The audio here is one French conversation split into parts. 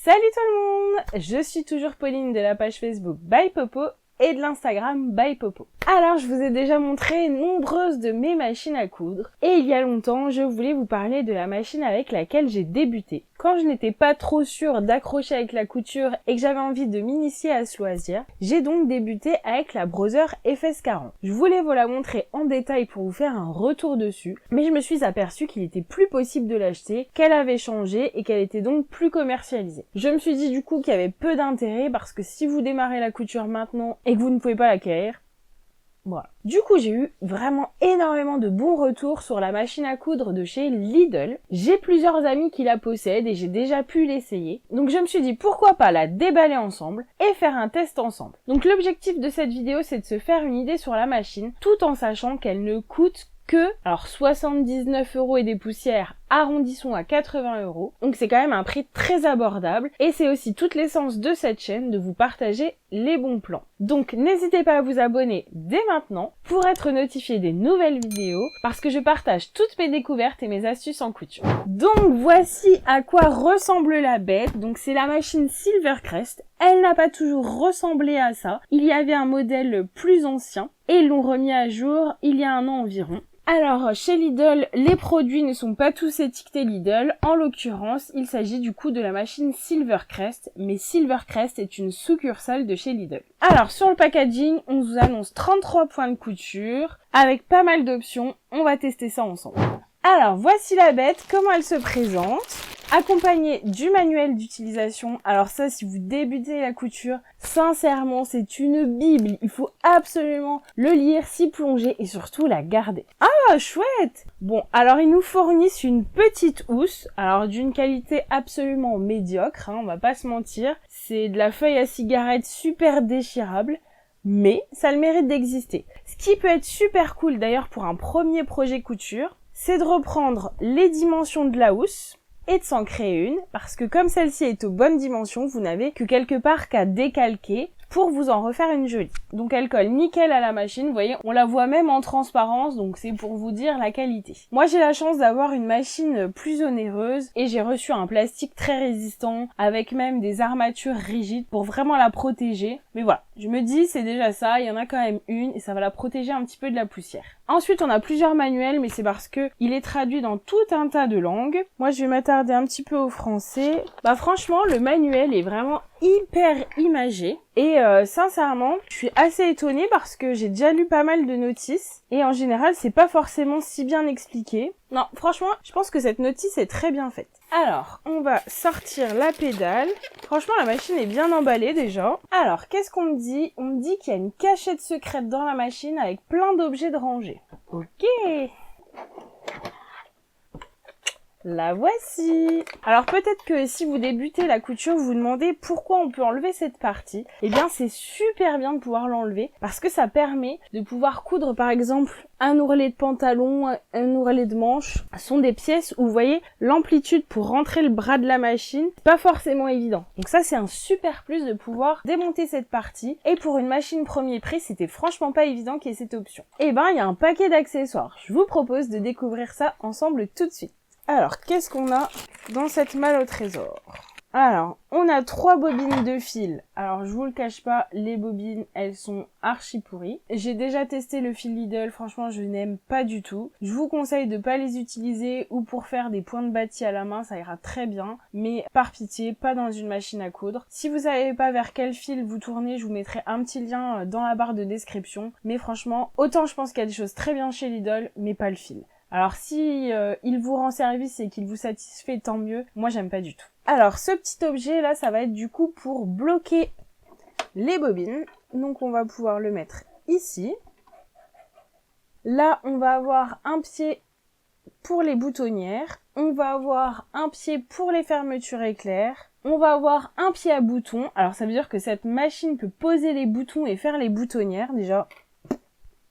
Salut tout le monde! Je suis toujours Pauline de la page Facebook By Popo et de l'Instagram By Popo. Alors je vous ai déjà montré nombreuses de mes machines à coudre et il y a longtemps je voulais vous parler de la machine avec laquelle j'ai débuté. Quand je n'étais pas trop sûre d'accrocher avec la couture et que j'avais envie de m'initier à ce loisir, j'ai donc débuté avec la Brother FS40. Je voulais vous la montrer en détail pour vous faire un retour dessus, mais je me suis aperçue qu'il était plus possible de l'acheter, qu'elle avait changé et qu'elle était donc plus commercialisée. Je me suis dit du coup qu'il y avait peu d'intérêt parce que si vous démarrez la couture maintenant et que vous ne pouvez pas l'acquérir, voilà. Du coup, j'ai eu vraiment énormément de bons retours sur la machine à coudre de chez Lidl. J'ai plusieurs amis qui la possèdent et j'ai déjà pu l'essayer. Donc je me suis dit pourquoi pas la déballer ensemble et faire un test ensemble. Donc l'objectif de cette vidéo, c'est de se faire une idée sur la machine tout en sachant qu'elle ne coûte que, alors 79 € et des poussières, arrondissons à 80 €. Donc c'est quand même un prix très abordable et c'est aussi toute l'essence de cette chaîne de vous partager les bons plans. Donc n'hésitez pas à vous abonner dès maintenant pour être notifié des nouvelles vidéos parce que je partage toutes mes découvertes et mes astuces en couture. Donc voici à quoi ressemble la bête. Donc c'est la machine Silvercrest. Elle n'a pas toujours ressemblé à ça. Il y avait un modèle plus ancien et ils l'ont remis à jour il y a un an environ. Alors, chez Lidl, les produits ne sont pas tous étiquetés Lidl. En l'occurrence, il s'agit du coup de la machine Silvercrest, mais Silvercrest est une succursale de chez Lidl. Alors, sur le packaging, on vous annonce 33 points de couture, avec pas mal d'options. On va tester ça ensemble. Alors, voici la bête, comment elle se présente. Accompagné du manuel d'utilisation. Alors ça, si vous débutez la couture, sincèrement, c'est une bible. Il faut absolument le lire, s'y plonger et surtout la garder. Ah, chouette! Bon, alors ils nous fournissent une petite housse, alors d'une qualité absolument médiocre, on va pas se mentir. C'est de la feuille à cigarette super déchirable. Mais ça a le mérite d'exister. Ce qui peut être super cool d'ailleurs pour un premier projet couture, c'est de reprendre les dimensions de la housse et de s'en créer une, parce que comme celle-ci est aux bonnes dimensions, vous n'avez que quelque part qu'à décalquer pour vous en refaire une jolie. Donc elle colle nickel à la machine, vous voyez, on la voit même en transparence, donc c'est pour vous dire la qualité. Moi j'ai la chance d'avoir une machine plus onéreuse et j'ai reçu un plastique très résistant, avec même des armatures rigides pour vraiment la protéger. Mais voilà, je me dis c'est déjà ça, il y en a quand même une et ça va la protéger un petit peu de la poussière. Ensuite on a plusieurs manuels, mais c'est parce que il est traduit dans tout un tas de langues. Moi je vais m'attarder un petit peu au français. Bah franchement le manuel est vraiment hyper imagé et sincèrement je suis assez étonnée parce que j'ai déjà lu pas mal de notices et en général c'est pas forcément si bien expliqué. Non, franchement je pense que cette notice est très bien faite. Alors on va sortir la pédale. Franchement la machine est bien emballée déjà. Alors qu'est-ce qu'on me dit? On me dit qu'il y a une cachette secrète dans la machine avec plein d'objets de rangée. Ok, la voici. Alors peut-être que si vous débutez la couture, vous vous demandez pourquoi on peut enlever cette partie. Eh bien c'est super bien de pouvoir l'enlever parce que ça permet de pouvoir coudre par exemple un ourlet de pantalon, un ourlet de manche. Ce sont des pièces où vous voyez l'amplitude pour rentrer le bras de la machine, c'est pas forcément évident. Donc ça c'est un super plus de pouvoir démonter cette partie. Et pour une machine premier prix, c'était franchement pas évident qu'il y ait cette option. Et ben il y a un paquet d'accessoires. Je vous propose de découvrir ça ensemble tout de suite. Alors, qu'est-ce qu'on a dans cette malle au trésor? Alors, on a 3 bobines de fil. Alors, je vous le cache pas, les bobines, elles sont archi pourries. J'ai déjà testé le fil Lidl, franchement, je n'aime pas du tout. Je vous conseille de pas les utiliser ou pour faire des points de bâti à la main, ça ira très bien. Mais par pitié, pas dans une machine à coudre. Si vous savez pas vers quel fil vous tournez, je vous mettrai un petit lien dans la barre de description. Mais franchement, autant je pense qu'il y a des choses très bien chez Lidl, mais pas le fil. Alors si il vous rend service et qu'il vous satisfait, tant mieux. Moi j'aime pas du tout. Alors ce petit objet là, ça va être du coup pour bloquer les bobines. Donc on va pouvoir le mettre ici. Là on va avoir un pied pour les boutonnières. On va avoir un pied pour les fermetures éclairs. On va avoir un pied à bouton. Alors ça veut dire que cette machine peut poser les boutons et faire les boutonnières déjà.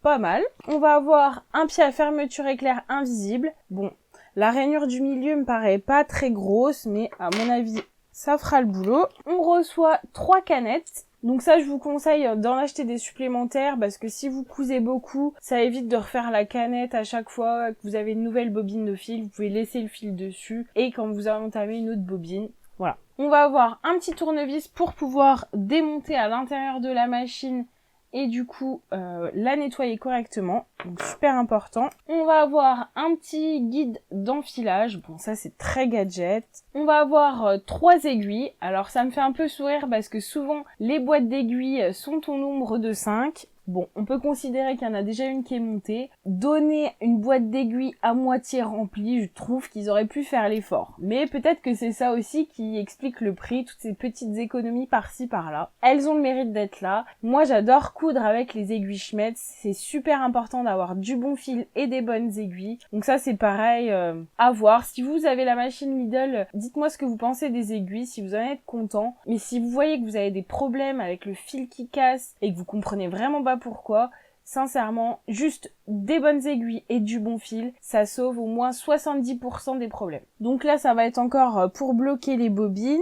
Pas mal. On va avoir un pied à fermeture éclair invisible. Bon, la rainure du milieu me paraît pas très grosse, mais à mon avis, ça fera le boulot. On reçoit 3 canettes. Donc ça, je vous conseille d'en acheter des supplémentaires parce que si vous cousez beaucoup, ça évite de refaire la canette à chaque fois que vous avez une nouvelle bobine de fil. Vous pouvez laisser le fil dessus et quand vous entamez une autre bobine, Voilà. On va avoir un petit tournevis pour pouvoir démonter à l'intérieur de la machine et du coup la nettoyer correctement, donc super important. On va avoir un petit guide d'enfilage, bon ça c'est très gadget. On va avoir 3 aiguilles, alors ça me fait un peu sourire parce que souvent les boîtes d'aiguilles sont au nombre de 5. Bon, on peut considérer qu'il y en a déjà une qui est montée. Donner une boîte d'aiguilles à moitié remplie, je trouve qu'ils auraient pu faire l'effort. Mais peut-être que c'est ça aussi qui explique le prix, toutes ces petites économies par-ci par-là. Elles ont le mérite d'être là. Moi, j'adore coudre avec les aiguilles Schmetz. C'est super important d'avoir du bon fil et des bonnes aiguilles. Donc ça, c'est pareil, à voir. Si vous avez la machine Lidl, dites-moi ce que vous pensez des aiguilles, si vous en êtes content. Mais si vous voyez que vous avez des problèmes avec le fil qui casse et que vous comprenez vraiment pas pourquoi, sincèrement, juste des bonnes aiguilles et du bon fil, ça sauve au moins 70% des problèmes. Donc là, ça va être encore pour bloquer les bobines.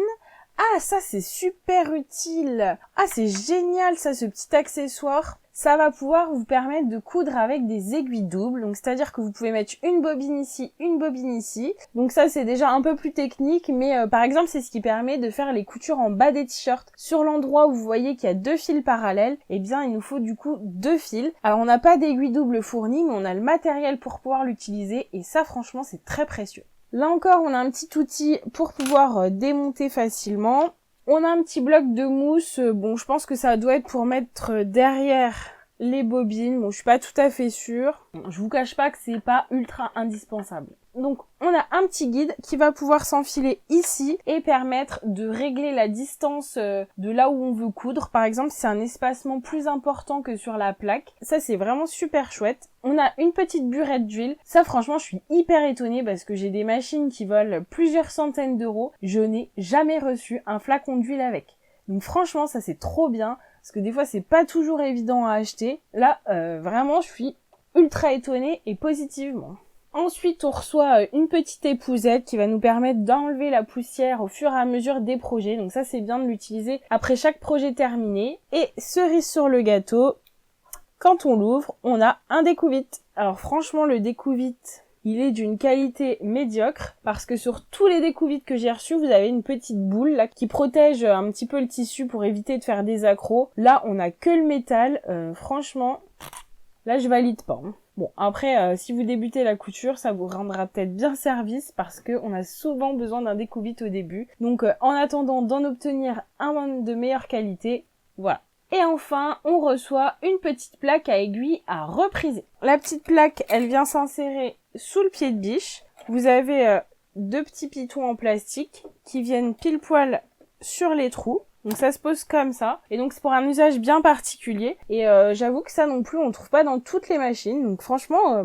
Ah, ça c'est super utile. Ah, c'est génial ça, ce petit accessoire. Ça va pouvoir vous permettre de coudre avec des aiguilles doubles. Donc c'est-à-dire que vous pouvez mettre une bobine ici, une bobine ici. Donc ça c'est déjà un peu plus technique, mais par exemple c'est ce qui permet de faire les coutures en bas des t-shirts. Sur l'endroit où vous voyez qu'il y a 2 fils parallèles, eh bien il nous faut du coup 2 fils. Alors on n'a pas d'aiguille double fournie, mais on a le matériel pour pouvoir l'utiliser et ça franchement c'est très précieux. Là encore on a un petit outil pour pouvoir démonter facilement. On a un petit bloc de mousse, bon je pense que ça doit être pour mettre derrière les bobines, bon je suis pas tout à fait sûre. Bon, je vous cache pas que c'est pas ultra indispensable. Donc on a un petit guide qui va pouvoir s'enfiler ici et permettre de régler la distance de là où on veut coudre. Par exemple, si c'est un espacement plus important que sur la plaque. Ça c'est vraiment super chouette. On a une petite burette d'huile. Ça franchement je suis hyper étonnée parce que j'ai des machines qui valent plusieurs centaines d'euros. Je n'ai jamais reçu un flacon d'huile avec. Donc franchement ça c'est trop bien parce que des fois c'est pas toujours évident à acheter. Là vraiment je suis ultra étonnée et positivement. Ensuite, on reçoit une petite épousette qui va nous permettre d'enlever la poussière au fur et à mesure des projets. Donc ça, c'est bien de l'utiliser après chaque projet terminé. Et cerise sur le gâteau, quand on l'ouvre, on a un découvite. Alors franchement, le découvite, il est d'une qualité médiocre parce que sur tous les découvites que j'ai reçus, vous avez une petite boule là qui protège un petit peu le tissu pour éviter de faire des accros. Là, on a que le métal. Franchement, là, je valide pas. Bon, après, si vous débutez la couture, ça vous rendra peut-être bien service parce que on a souvent besoin d'un découvite au début. Donc, en attendant d'en obtenir un de meilleure qualité, voilà. Et enfin, on reçoit une petite plaque à aiguille à repriser. La petite plaque, elle vient s'insérer sous le pied de biche. Vous avez 2 petits pitons en plastique qui viennent pile poil sur les trous. Donc ça se pose comme ça, et donc c'est pour un usage bien particulier, et j'avoue que ça non plus on le trouve pas dans toutes les machines, donc franchement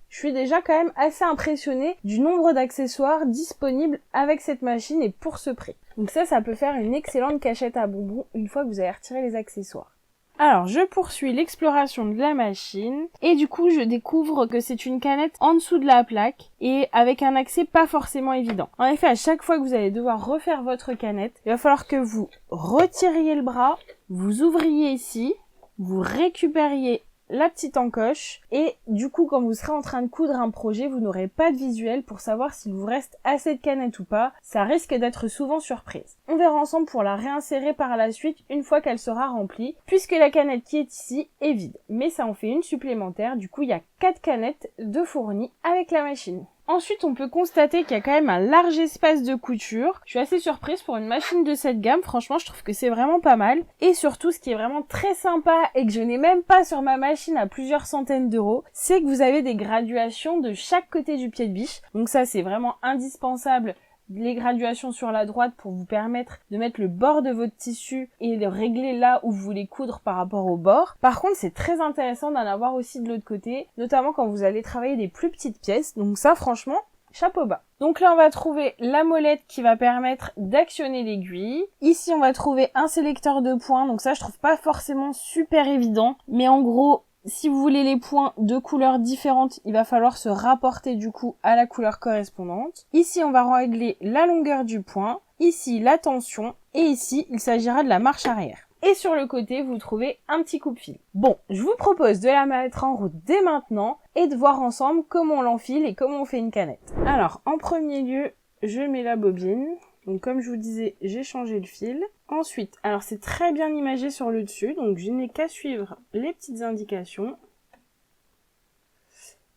je suis déjà quand même assez impressionnée du nombre d'accessoires disponibles avec cette machine et pour ce prix. Donc ça peut faire une excellente cachette à bonbons une fois que vous avez retiré les accessoires. Alors, je poursuis l'exploration de la machine et du coup, je découvre que c'est une canette en dessous de la plaque et avec un accès pas forcément évident. En effet, à chaque fois que vous allez devoir refaire votre canette, il va falloir que vous retiriez le bras, vous ouvriez ici, vous récupériez la petite encoche et du coup quand vous serez en train de coudre un projet, vous n'aurez pas de visuel pour savoir s'il vous reste assez de canette ou pas. Ça risque d'être souvent surprise. On verra ensemble pour la réinsérer par la suite une fois qu'elle sera remplie, puisque la canette qui est ici est vide. Mais ça en fait une supplémentaire, du coup il y a 4 canettes de fournies avec la machine. Ensuite, on peut constater qu'il y a quand même un large espace de couture. Je suis assez surprise pour une machine de cette gamme. Franchement, je trouve que c'est vraiment pas mal. Et surtout, ce qui est vraiment très sympa et que je n'ai même pas sur ma machine à plusieurs centaines d'euros, c'est que vous avez des graduations de chaque côté du pied de biche. Donc ça, c'est vraiment indispensable. Les graduations sur la droite pour vous permettre de mettre le bord de votre tissu et de régler là où vous voulez coudre par rapport au bord. Par contre, c'est très intéressant d'en avoir aussi de l'autre côté, notamment quand vous allez travailler des plus petites pièces. Donc ça, franchement, chapeau bas. Donc là, on va trouver la molette qui va permettre d'actionner l'aiguille. Ici, on va trouver un sélecteur de points. Donc ça, je trouve pas forcément super évident. Mais en gros, si vous voulez les points de couleurs différentes, il va falloir se rapporter du coup à la couleur correspondante. Ici, on va régler la longueur du point. Ici, la tension. Et ici, il s'agira de la marche arrière. Et sur le côté, vous trouvez un petit coupe-fil. Bon, je vous propose de la mettre en route dès maintenant et de voir ensemble comment on l'enfile et comment on fait une canette. Alors, en premier lieu, je mets la bobine. Donc comme je vous disais, j'ai changé le fil. Ensuite, alors c'est très bien imagé sur le dessus, donc je n'ai qu'à suivre les petites indications.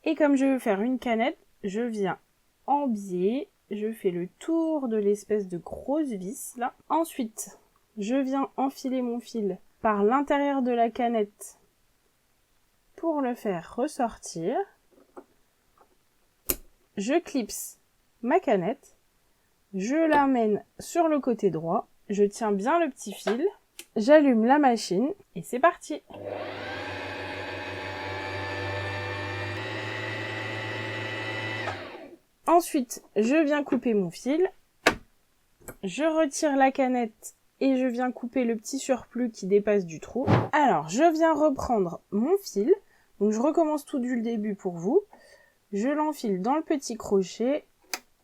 Et comme je veux faire une canette, je viens en biais, je fais le tour de l'espèce de grosse vis là. Ensuite, je viens enfiler mon fil par l'intérieur de la canette pour le faire ressortir. Je clipse ma canette, je l'amène sur le côté droit, je tiens bien le petit fil, j'allume la machine et c'est parti! Ensuite, je viens couper mon fil, je retire la canette et je viens couper le petit surplus qui dépasse du trou. Alors, je viens reprendre mon fil, donc je recommence tout du début pour vous. Je l'enfile dans le petit crochet.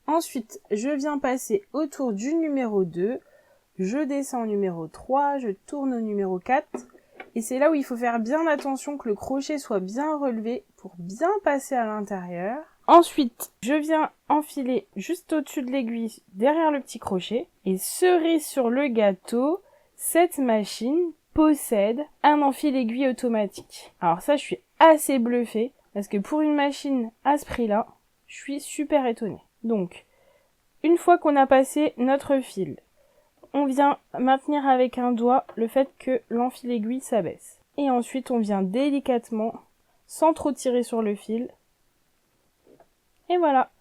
Ensuite, je viens passer autour du numéro 2, je descends au numéro 3, je tourne au numéro 4. Et c'est là où il faut faire bien attention que le crochet soit bien relevé pour bien passer à l'intérieur. Ensuite, je viens enfiler juste au-dessus de l'aiguille, derrière le petit crochet. Et cerise sur le gâteau, cette machine possède un enfile-aiguille automatique. Alors ça, je suis assez bluffée, parce que pour une machine à ce prix-là, je suis super étonnée. Donc, une fois qu'on a passé notre fil, on vient maintenir avec un doigt le fait que l'enfile-aiguille s'abaisse. Et ensuite, on vient délicatement, sans trop tirer sur le fil. Et voilà,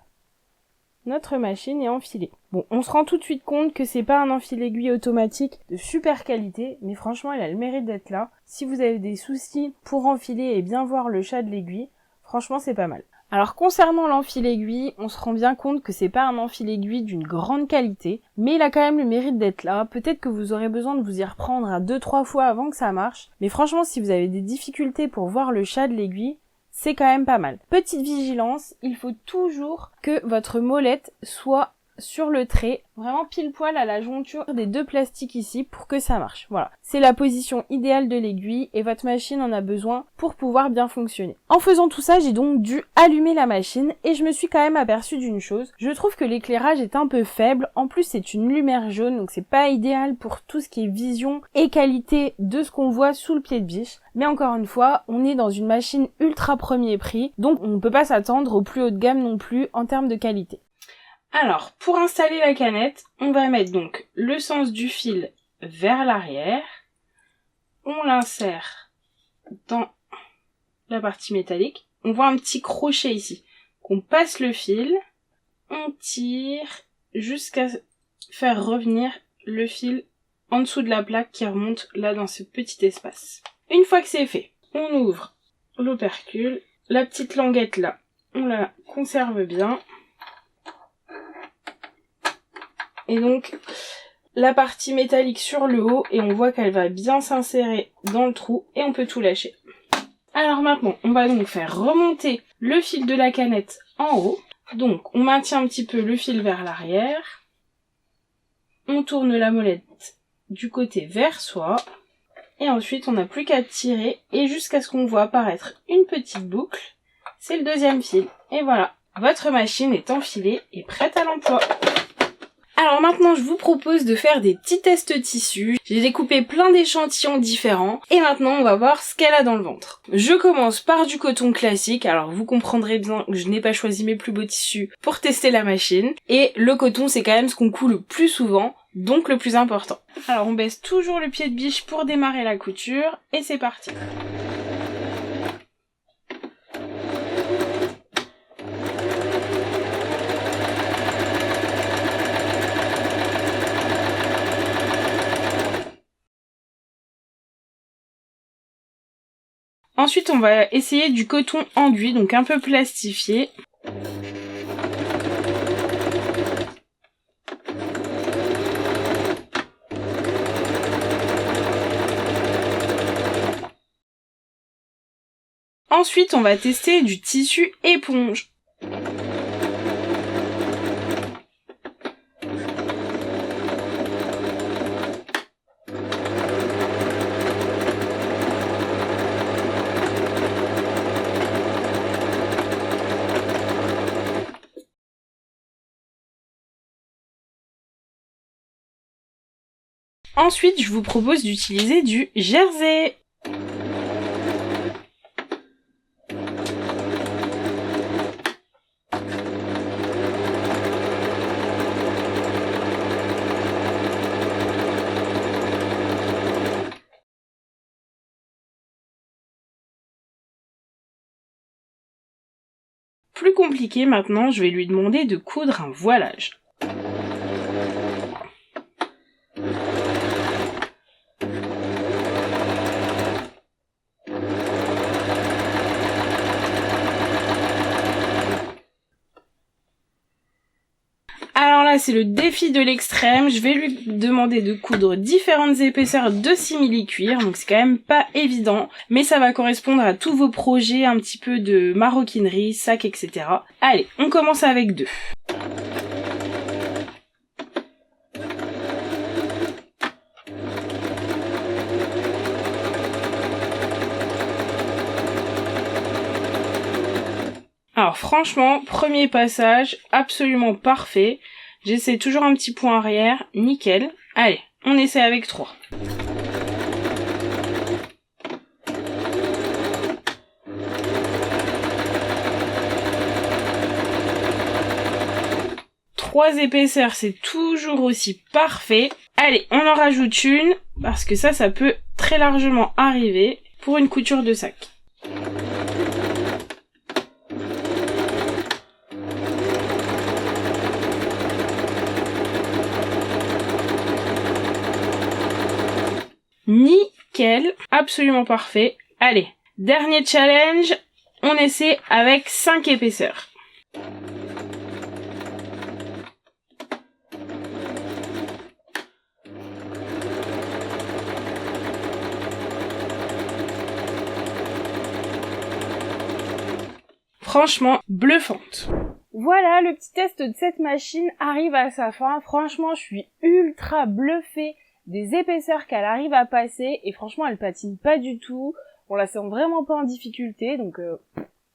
notre machine est enfilée. Bon, on se rend tout de suite compte que c'est pas un enfile-aiguille automatique de super qualité, mais franchement, il a le mérite d'être là. Si vous avez des soucis pour enfiler et bien voir le chat de l'aiguille, franchement, c'est pas mal. Alors concernant l'enfile-aiguille, on se rend bien compte que c'est pas un enfile-aiguille d'une grande qualité, mais il a quand même le mérite d'être là. Peut-être que vous aurez besoin de vous y reprendre à 2-3 fois avant que ça marche, mais franchement, si vous avez des difficultés pour voir le chat de l'aiguille, c'est quand même pas mal. Petite vigilance, il faut toujours que votre molette soit sur le trait, vraiment pile poil à la jointure des deux plastiques ici pour que ça marche. Voilà, c'est la position idéale de l'aiguille et votre machine en a besoin pour pouvoir bien fonctionner. En faisant tout ça, j'ai donc dû allumer la machine et je me suis quand même aperçue d'une chose. Je trouve que l'éclairage est un peu faible, en plus c'est une lumière jaune donc c'est pas idéal pour tout ce qui est vision et qualité de ce qu'on voit sous le pied de biche. Mais encore une fois, on est dans une machine ultra premier prix, donc on ne peut pas s'attendre au plus haut de gamme non plus en termes de qualité. Alors, pour installer la canette, on va mettre donc le sens du fil vers l'arrière. On l'insère dans la partie métallique. On voit un petit crochet ici. On passe le fil, on tire jusqu'à faire revenir le fil en dessous de la plaque qui remonte là dans ce petit espace. Une fois que c'est fait, on ouvre l'opercule. La petite languette là, on la conserve bien. Et donc, la partie métallique sur le haut, et on voit qu'elle va bien s'insérer dans le trou, et on peut tout lâcher. Alors maintenant, on va donc faire remonter le fil de la canette en haut. Donc, on maintient un petit peu le fil vers l'arrière. On tourne la molette du côté vers soi. Et ensuite, on n'a plus qu'à tirer, et jusqu'à ce qu'on voit apparaître une petite boucle. C'est le deuxième fil. Et voilà, votre machine est enfilée et prête à l'emploi. Alors maintenant, je vous propose de faire des petits tests tissus. J'ai découpé plein d'échantillons différents. Et maintenant, on va voir ce qu'elle a dans le ventre. Je commence par du coton classique. Alors, vous comprendrez bien que je n'ai pas choisi mes plus beaux tissus pour tester la machine. Et le coton, c'est quand même ce qu'on coud le plus souvent, donc le plus important. Alors, on baisse toujours le pied de biche pour démarrer la couture. Et c'est parti. Ensuite, on va essayer du coton enduit, donc un peu plastifié. Ensuite, on va tester du tissu éponge. Ensuite, je vous propose d'utiliser du jersey. Plus compliqué maintenant, je vais lui demander de coudre un voilage. Alors là, c'est le défi de l'extrême. Je vais lui demander de coudre différentes épaisseurs de simili-cuir. Donc c'est quand même pas évident. Mais ça va correspondre à tous vos projets, un petit peu de maroquinerie, sac, etc. Allez, on commence avec 2. Alors franchement, premier passage, absolument parfait. J'essaie toujours un petit point arrière, nickel. Allez, on essaie avec 3. Trois épaisseurs, c'est toujours aussi parfait. Allez, on en rajoute une, parce que ça peut très largement arriver pour une couture de sac. Nickel, absolument parfait. Allez, dernier challenge, on essaie avec 5 épaisseurs. Franchement, bluffante. Voilà, le petit test de cette machine arrive à sa fin. Franchement, je suis ultra bluffée des épaisseurs qu'elle arrive à passer, et franchement elle patine pas du tout, on la sent vraiment pas en difficulté, donc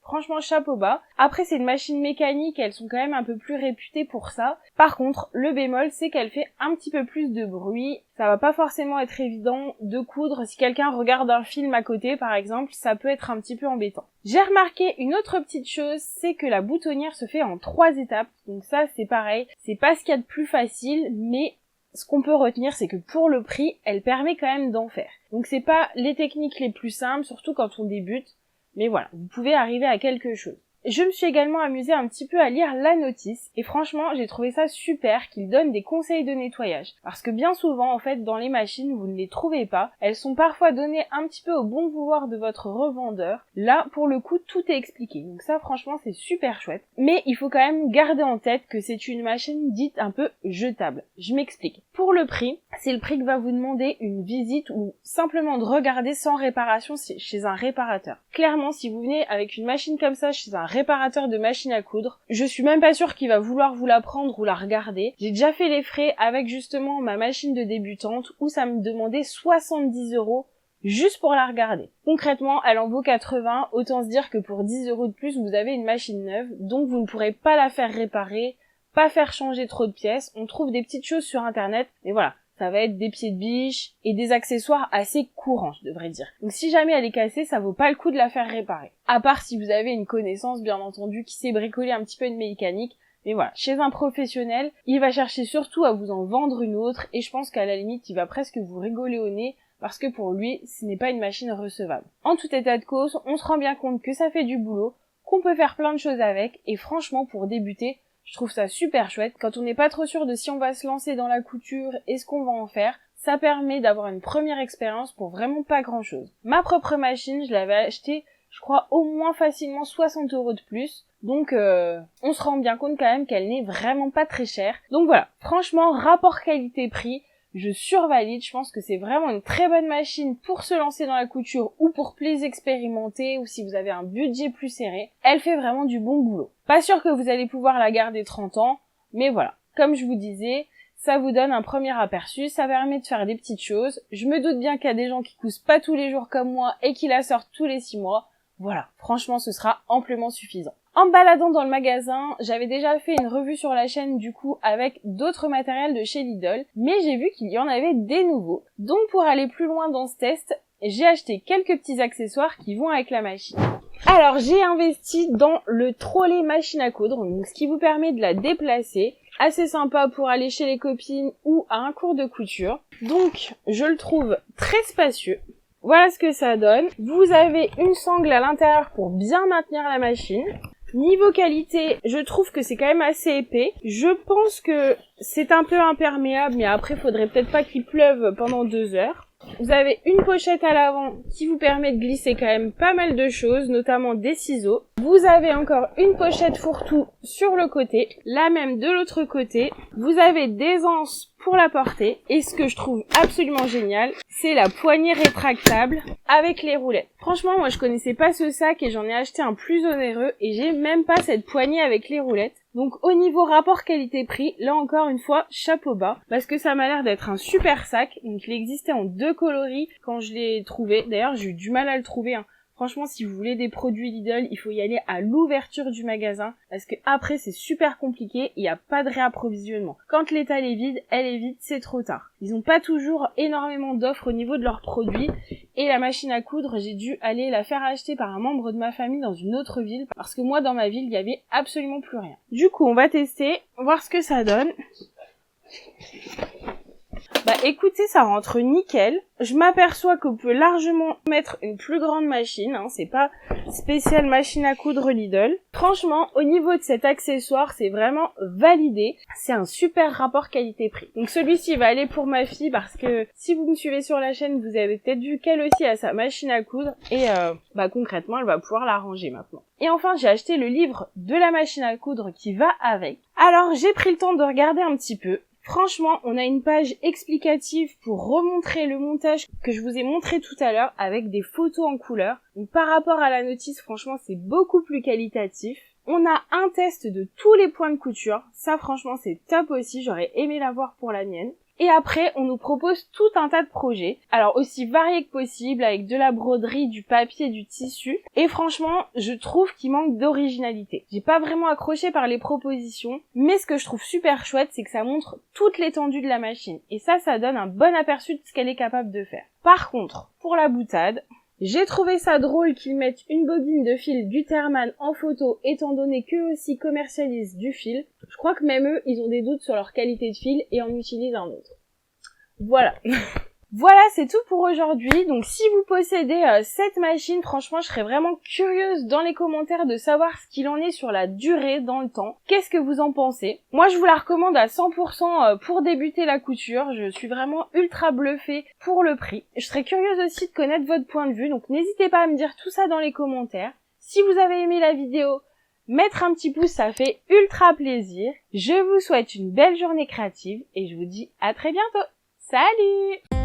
franchement chapeau bas. Après c'est une machine mécanique, elles sont quand même un peu plus réputées pour ça. Par contre le bémol c'est qu'elle fait un petit peu plus de bruit, ça va pas forcément être évident de coudre, si quelqu'un regarde un film à côté par exemple, ça peut être un petit peu embêtant. J'ai remarqué une autre petite chose, c'est que la boutonnière se fait en 3 étapes, donc ça c'est pareil, c'est pas ce qu'il y a de plus facile, mais ce qu'on peut retenir, c'est que pour le prix, elle permet quand même d'en faire. Donc c'est pas les techniques les plus simples, surtout quand on débute, mais voilà, vous pouvez arriver à quelque chose. Je me suis également amusée un petit peu à lire la notice, et franchement, j'ai trouvé ça super qu'il donne des conseils de nettoyage. Parce que bien souvent, en fait, dans les machines, vous ne les trouvez pas. Elles sont parfois données un petit peu au bon vouloir de votre revendeur. Là, pour le coup, tout est expliqué. Donc ça, franchement, c'est super chouette. Mais il faut quand même garder en tête que c'est une machine dite un peu jetable. Je m'explique. Pour le prix, c'est le prix que va vous demander une visite ou simplement de regarder sans réparation chez un réparateur. Clairement, si vous venez avec une machine comme ça chez un réparateur de machine à coudre, je suis même pas sûre qu'il va vouloir vous la prendre ou la regarder. J'ai déjà fait les frais avec justement ma machine de débutante où ça me demandait 70 € juste pour la regarder. Concrètement, elle en vaut 80, autant se dire que pour 10 € de plus, vous avez une machine neuve, donc vous ne pourrez pas la faire réparer, pas faire changer trop de pièces. On trouve des petites choses sur internet, mais voilà, ça va être des pieds de biche et des accessoires assez courants, je devrais dire. Donc si jamais elle est cassée, ça vaut pas le coup de la faire réparer. À part si vous avez une connaissance, bien entendu, qui sait bricoler un petit peu de mécanique. Mais voilà, chez un professionnel, il va chercher surtout à vous en vendre une autre, et je pense qu'à la limite, il va presque vous rigoler au nez, parce que pour lui, ce n'est pas une machine recevable. En tout état de cause, on se rend bien compte que ça fait du boulot, qu'on peut faire plein de choses avec, et franchement, pour débuter, je trouve ça super chouette. Quand on n'est pas trop sûr de si on va se lancer dans la couture et ce qu'on va en faire, ça permet d'avoir une première expérience pour vraiment pas grand chose. Ma propre machine, je l'avais achetée, je crois, au moins facilement 60 € de plus. Donc on se rend bien compte quand même qu'elle n'est vraiment pas très chère. Donc voilà, franchement, rapport qualité-prix, je survalide. Je pense que c'est vraiment une très bonne machine pour se lancer dans la couture ou pour plus expérimenter, ou si vous avez un budget plus serré. Elle fait vraiment du bon boulot. Pas sûr que vous allez pouvoir la garder 30 ans, mais voilà. Comme je vous disais, ça vous donne un premier aperçu, ça permet de faire des petites choses. Je me doute bien qu'il y a des gens qui cousent pas tous les jours comme moi et qui la sortent tous les 6 mois. Voilà, franchement ce sera amplement suffisant. En me baladant dans le magasin, j'avais déjà fait une revue sur la chaîne du coup avec d'autres matériels de chez Lidl, mais j'ai vu qu'il y en avait des nouveaux. Donc pour aller plus loin dans ce test, j'ai acheté quelques petits accessoires qui vont avec la machine. Alors j'ai investi dans le trolley machine à coudre, donc ce qui vous permet de la déplacer. Assez sympa pour aller chez les copines ou à un cours de couture. Donc je le trouve très spacieux. Voilà ce que ça donne. Vous avez une sangle à l'intérieur pour bien maintenir la machine. Niveau qualité, je trouve que c'est quand même assez épais. Je pense que c'est un peu imperméable, mais après faudrait peut-être pas qu'il pleuve pendant 2 heures. Vous avez une pochette à l'avant qui vous permet de glisser quand même pas mal de choses, notamment des ciseaux. Vous avez encore une pochette fourre-tout sur le côté, la même de l'autre côté. Vous avez des anses pour la porter. Et ce que je trouve absolument génial, c'est la poignée rétractable avec les roulettes. Franchement, moi je connaissais pas ce sac et j'en ai acheté un plus onéreux et j'ai même pas cette poignée avec les roulettes. Donc au niveau rapport qualité-prix, là encore une fois, chapeau bas, parce que ça m'a l'air d'être un super sac. Donc il existait en 2 coloris quand je l'ai trouvé. D'ailleurs j'ai eu du mal à le trouver, hein. Franchement, si vous voulez des produits Lidl, il faut y aller à l'ouverture du magasin, parce que après c'est super compliqué, il n'y a pas de réapprovisionnement. Quand l'étal est vide, elle est vide, c'est trop tard. Ils n'ont pas toujours énormément d'offres au niveau de leurs produits, et la machine à coudre, j'ai dû aller la faire acheter par un membre de ma famille dans une autre ville, parce que moi dans ma ville, il y avait absolument plus rien. Du coup, on va tester, voir ce que ça donne. Bah écoutez, ça rentre nickel. Je m'aperçois qu'on peut largement mettre une plus grande machine, hein. C'est pas spécial machine à coudre Lidl. Franchement, au niveau de cet accessoire, c'est vraiment validé. C'est un super rapport qualité-prix. Donc celui-ci va aller pour ma fille parce que si vous me suivez sur la chaîne, vous avez peut-être vu qu'elle aussi a sa machine à coudre et concrètement, elle va pouvoir la ranger maintenant. Et enfin, j'ai acheté le livre de la machine à coudre qui va avec. Alors, j'ai pris le temps de regarder un petit peu. Franchement, on a une page explicative pour remontrer le montage que je vous ai montré tout à l'heure avec des photos en couleur. Donc par rapport à la notice, franchement, c'est beaucoup plus qualitatif. On a un test de tous les points de couture. Ça, franchement, c'est top aussi. J'aurais aimé l'avoir pour la mienne. Et après, on nous propose tout un tas de projets. Alors aussi variés que possible, avec de la broderie, du papier, du tissu. Et franchement, je trouve qu'il manque d'originalité. J'ai pas vraiment accroché par les propositions, mais ce que je trouve super chouette, c'est que ça montre toute l'étendue de la machine. Et ça donne un bon aperçu de ce qu'elle est capable de faire. Par contre, pour la boutade, j'ai trouvé ça drôle qu'ils mettent une bobine de fil Gutermann en photo, étant donné qu'eux aussi commercialisent du fil. Je crois que même eux, ils ont des doutes sur leur qualité de fil et en utilisent un autre. Voilà. Voilà, c'est tout pour aujourd'hui. Donc si vous possédez cette machine, franchement, je serais vraiment curieuse dans les commentaires de savoir ce qu'il en est sur la durée dans le temps. Qu'est-ce que vous en pensez? Moi, je vous la recommande à 100% pour débuter la couture. Je suis vraiment ultra bluffée pour le prix. Je serais curieuse aussi de connaître votre point de vue, donc n'hésitez pas à me dire tout ça dans les commentaires. Si vous avez aimé la vidéo, mettre un petit pouce, ça fait ultra plaisir. Je vous souhaite une belle journée créative et je vous dis à très bientôt. Salut!